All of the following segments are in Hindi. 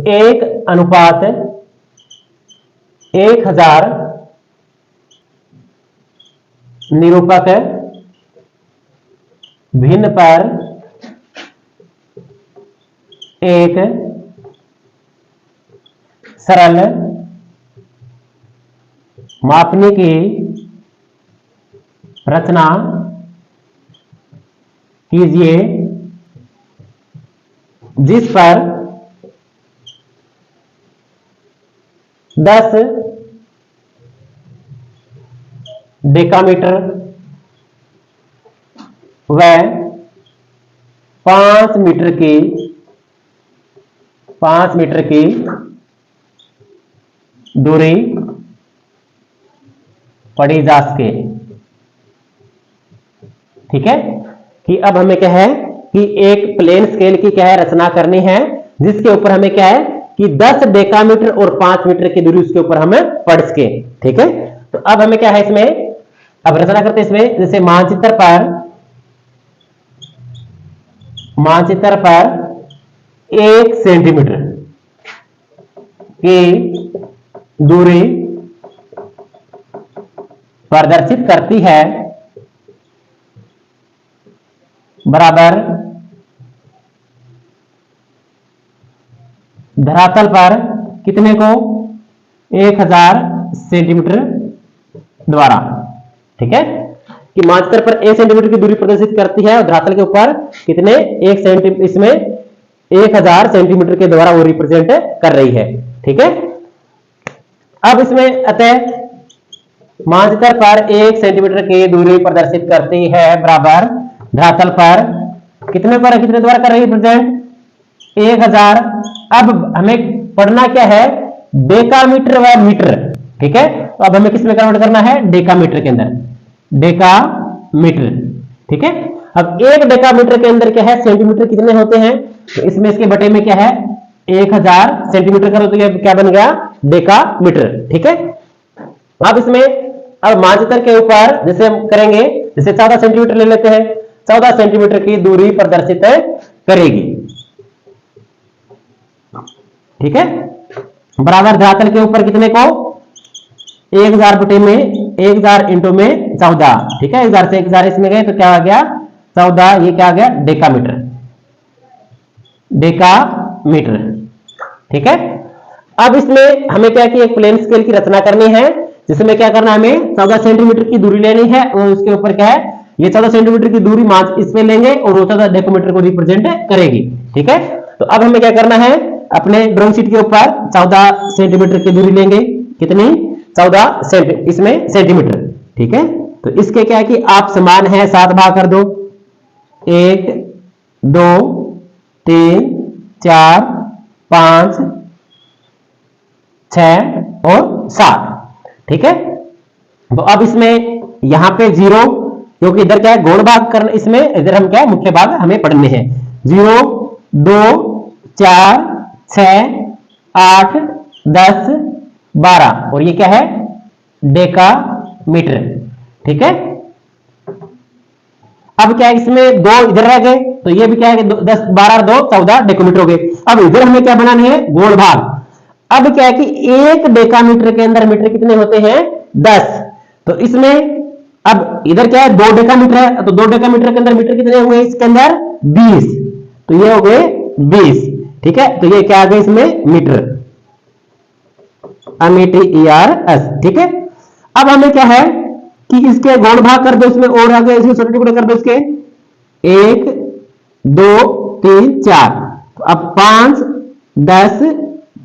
1:1000 निरूपक भिन्न पर एक सरल मापनी की रचना कीजिए जिस पर 10 डेकामीटर व 5 मीटर की दूरी पड़ी जा सके। ठीक है, कि अब हमें क्या है कि एक प्लेन स्केल की क्या है रचना करनी है, जिसके ऊपर हमें क्या है कि 10 डेकामीटर और 5 मीटर की दूरी उसके ऊपर हमें पड़ सके। ठीक है, तो अब हमें क्या है इसमें, अब रचना करते हैं इसमें, जैसे मानचित्र पर 1 सेंटीमीटर की दूरी प्रदर्शित करती है बराबर धरातल पर कितने को 1000 सेंटीमीटर द्वारा। ठीक है, कि मानचित्र पर 1 सेंटीमीटर की दूरी प्रदर्शित करती है और धरातल के ऊपर कितने 1 सेंटीमीटर, इसमें 1000 सेंटीमीटर के द्वारा वो रिप्रेजेंट कर रही है। ठीक है, अब इसमें अतः मानचित्र पर 1 सेंटीमीटर की दूरी प्रदर्शित करती है बराबर धरातल पर कितने द्वारा कर रही है रिप्रेजेंट 1000। अब हमें पढ़ना क्या है डेकामीटर व मीटर। ठीक है, तो अब हमें किसमें कन्वर्ट करना है डेकामीटर के अंदर, डेकामीटर। ठीक है, अब 1 डेकामीटर के अंदर क्या है सेंटीमीटर कितने होते हैं, तो इसमें इसके बटे में क्या है 1000 सेंटीमीटर करो तो ये क्या बन गया डेकामीटर। ठीक है, अब इसमें अब मानचित्र के ऊपर जैसे हम करेंगे, जैसे 14 सेंटीमीटर ले लेते हैं, 14 सेंटीमीटर की दूरी प्रदर्शित करेगी। ठीक है, बराबर धरातल के ऊपर कितने को 1000 बटे में 1000 इंटू में 14। ठीक है, 1000 से 1000 इसमें गए तो क्या आ गया 14, ये क्या आ गया डेकामीटर। ठीक है, अब इसमें हमें क्या कि एक प्लेन स्केल की रचना करनी है, जिसमें क्या करना है हमें 14 सेंटीमीटर की दूरी लेनी है और उसके ऊपर क्या है ये 14 सेंटीमीटर की दूरी इसमें लेंगे और वो 14 डेकामीटर को रिप्रेजेंट करेगी। ठीक है, तो अब हमें क्या करना है अपने ड्राइंग शीट के ऊपर 14 सेंटीमीटर की दूरी लेंगे, कितनी 14 इसमें सेंटीमीटर। ठीक है, तो इसके क्या है कि आप समान है 7 भाग कर दो, 1 2 3 4 5 6 और 7। ठीक है, तो अब इसमें यहां पे 0, क्योंकि इधर क्या है गौण भाग करना, इसमें इधर हम क्या है मुख्य भाग हमें पढ़ने हैं। 0 2 4 6 8 10 12 और ये क्या है डेकामीटर। ठीक है, अब क्या है इसमें 2 इधर रह गए तो ये भी क्या है 10 12 2 14 डेकामीटर हो गए। अब इधर हमें क्या बनाने हैं गौण भाग। अब क्या है कि 1 डेकामीटर के अंदर मीटर कितने होते हैं 10, तो इसमें अब इधर क्या है 2 डेकामीटर है, तो 2 डेकामीटर के अंदर मीटर कितने हुए इसके अंदर 20, तो ये हो गए 20। ठीक है, तो ये क्या आ गया इसमें मीटर, METERS। ठीक है, अब हमें क्या है कि इसके गौण भाग कर दो, इसमें और आगे इसके छोटे टुकड़े कर दो इसके 1 2 3 4, तो अब 5 10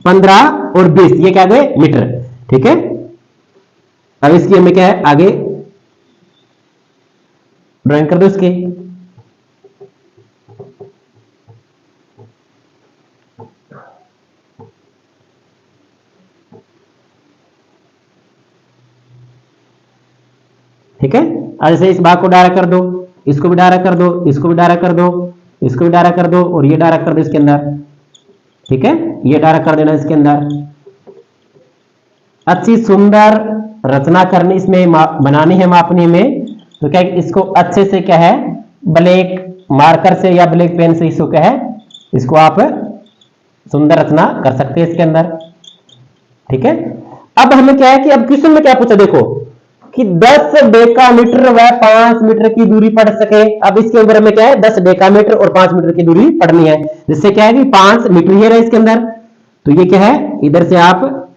15 और 20 ये क्या गए मीटर। ठीक है, अब इसकी हमें क्या है आगे ड्राइंग कर दो इसकी। ठीक है, अब जैसे इस भाग को डायरेक्ट कर दो, इसको भी डायरेक्ट कर दो, इसको भी डायरेक्ट कर दो, इसको भी डायरेक्ट कर दो और ये डायरेक्ट कर दो इसके अंदर। ठीक है, ये डायरेक्ट कर देना इसके अंदर। अच्छी सुंदर रचना करनी इसमें बनानी है मापनी में, तो क्या इसको अच्छे से क्या है ब्लैक मार्कर से या ब्लैक पेन से इसको क्या है इसको आप सुंदर रचना कर सकते हैं इसके अंदर। ठीक है, अब हमें क्या है कि अब क्वेश्चन में क्या पूछा देखो कि 10 डेकामीटर व 5 मीटर की दूरी पढ़ सके। अब इसके अंदर हमें क्या है 10 डेकामीटर और 5 मीटर की दूरी पढ़नी है, जिससे क्या है कि 5 मीटर ही है इसके अंदर। तो ये क्या है, इधर से आप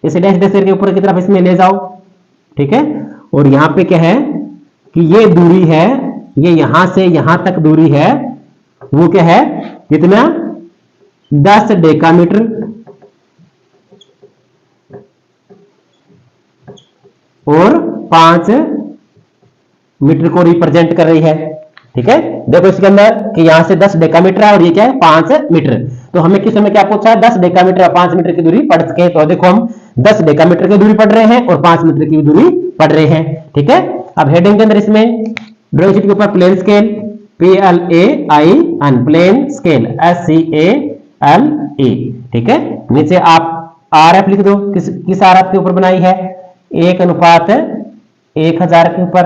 इस डैश डैश के ऊपर की तरफ इसमें ले जाओ। ठीक है, और यहां पे क्या है कि ये दूरी है, ये यहां से यहां तक दूरी है, वो क्या है कितना 10 डेकामीटर और 5 मीटर को रिप्रेजेंट कर रही है। ठीक है, देखो इसके अंदर कि यहां से 10 डेकामीटर है और ये क्या है 5 मीटर। तो हमें किस समय क्या पूछा है 10 डेकामीटर और 5 मीटर की दूरी पढ़ सके। तो देखो हम 10 डेकामीटर की दूरी पढ़ रहे हैं और 5 मीटर की दूरी पढ़ रहे हैं। ठीक है, अब हेडिंग के अंदर इसमें ड्राइंग शीट के ऊपर plain scale PLAIN plain scale SCALE। ठीक है, नीचे आप RF लिख दो, किस RF के ऊपर बनाई है 1:1000 के ऊपर।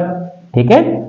ठीक है,